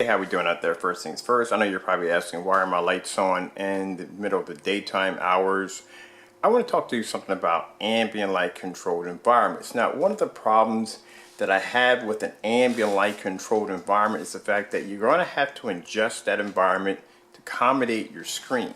Hey, how we doing out there? First things first, I know you're probably asking why are my lights on in the middle of the daytime hours. I want to talk to you something about ambient light controlled environments. Now, one of the problems that I have with an ambient light controlled environment is the fact that you're going to have to adjust that environment to accommodate your screen.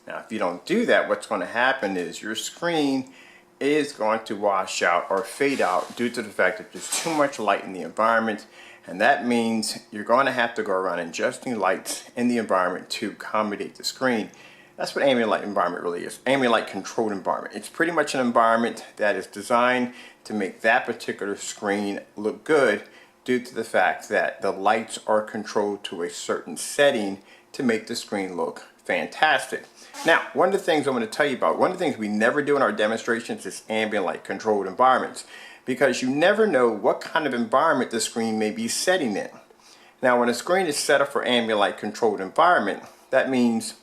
Now, if you don't do that, what's going to happen is your screen is going to wash out or fade out due to the fact that there's too much light in the environment. And that means you're going to have to go around adjusting lights in the environment to accommodate the screen. That's what ambient light environment really is. Ambient light controlled environment. It's pretty much an environment that is designed to make that particular screen look good due to the fact that the lights are controlled to a certain setting to make the screen look fantastic. Now, one of the things I'm going to tell you about, one of the things we never do in our demonstrations is ambient light controlled environments, because you never know what kind of environment the screen may be setting in. Now, when a screen is set up for ambient light controlled environment, that means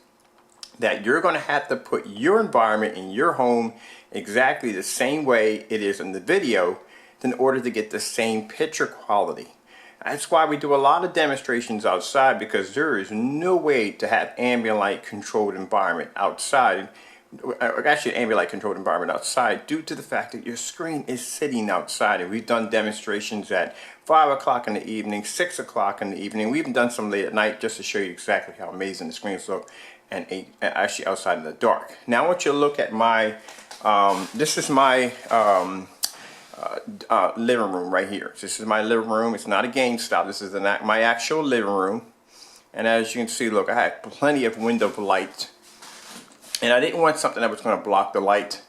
that you're going to have to put your environment in your home exactly the same way it is in the video in order to get the same picture quality. That's why we do a lot of demonstrations outside, because there is no way to have ambient light controlled environment outside, actually an ambient light controlled environment outside, due to the fact that your screen is sitting outside. And we've done demonstrations at 5 o'clock in the evening, 6 o'clock in the evening. We've even done some late at night just to show you exactly how amazing the screens look, and actually outside in the dark. Now I want you to look at my, this is my living room right here. This is my living room. It's not a GameStop. This is my actual living room. And as you can see, look, I had plenty of window light. And I didn't want something that was going to block the light.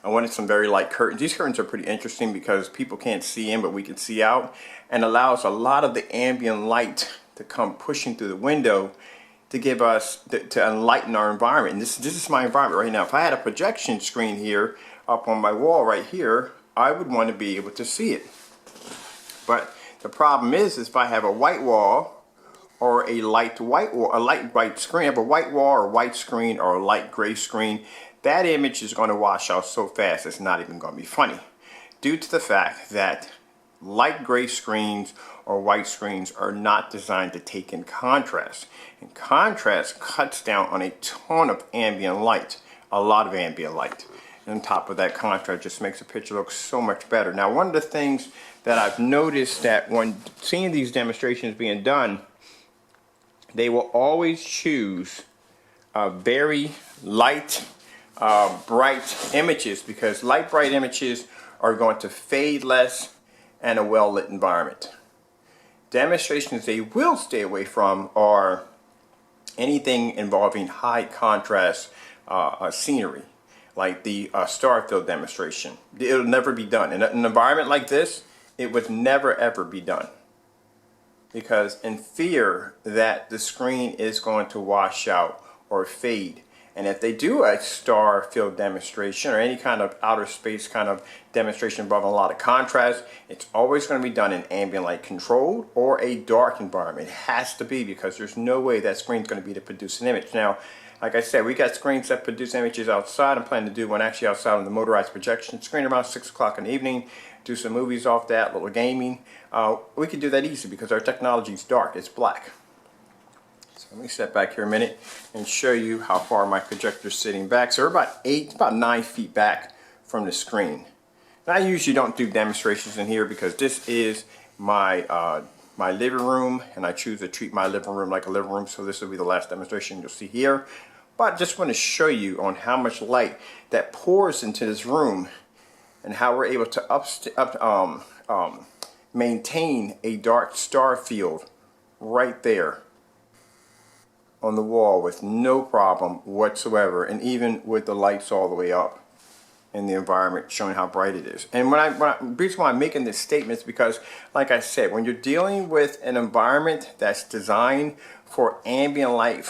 I wanted some very light curtains. These curtains are pretty interesting because people can't see in, but we can see out, and allows a lot of the ambient light to come pushing through the window to give us, to enlighten our environment. And this is my environment right now. If I had a projection screen here up on my wall right here, I would want to be able to see it. But the problem is if I have a white wall or a light white screen, I have a white wall or white screen or a light gray screen, that image is going to wash out so fast it's not even going to be funny, due to the fact that light gray screens or white screens are not designed to take in contrast. And contrast cuts down on a ton of ambient light, a lot of ambient light. And on top of that, contrast just makes the picture look so much better. Now, one of the things that I've noticed that when seeing these demonstrations being done, they will always choose very light, bright images, because light, bright images are going to fade less and a well-lit environment. Demonstrations they will stay away from are anything involving high contrast scenery, like the Starfield demonstration. It'll never be done. In an environment like this, it would never ever be done, because in fear that the screen is going to wash out or fade. And if they do a star field demonstration or any kind of outer space kind of demonstration involving a lot of contrast, it's always going to be done in ambient light controlled or a dark environment. It has to be, because there's no way that screen's going to be to produce an image. Now, like I said, we got screens that produce images outside. I'm planning to do one actually outside on the motorized projection screen around 6 o'clock in the evening, do some movies off that, a little gaming. We can do that easy because our technology is dark, it's black. So let me step back here a minute and show you how far my projector is sitting back. So we're about 9 feet back from the screen. And I usually don't do demonstrations in here because this is my my living room, and I choose to treat my living room like a living room, so this will be the last demonstration you'll see here. But I just want to show you on how much light that pours into this room and how we're able to maintain a dark star field right there on the wall with no problem whatsoever, and even with the lights all the way up in the environment showing how bright it is. And the reason why I'm making this statement is because, like I said, when you're dealing with an environment that's designed for ambient light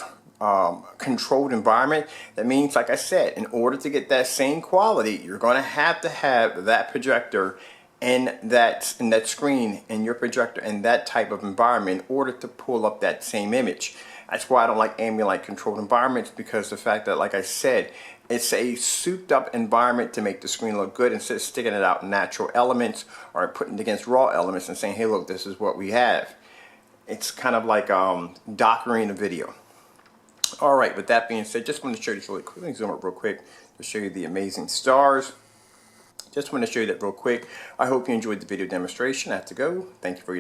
controlled environment, that means, like I said, in order to get that same quality, you're going to have that projector and that screen and your projector in that type of environment in order to pull up that same image. That's why I don't like ambient light controlled environments, because the fact that, like I said, it's a souped up environment to make the screen look good, instead of sticking it out in natural elements or putting it against raw elements and saying, hey look, this is what we have. it's kind of like dockering a video. All right, with that being said, just want to show you this really quick. Let me zoom up real quick to show you the amazing stars. Just want to show you that real quick. I hope you enjoyed the video demonstration. I have to go. Thank you for your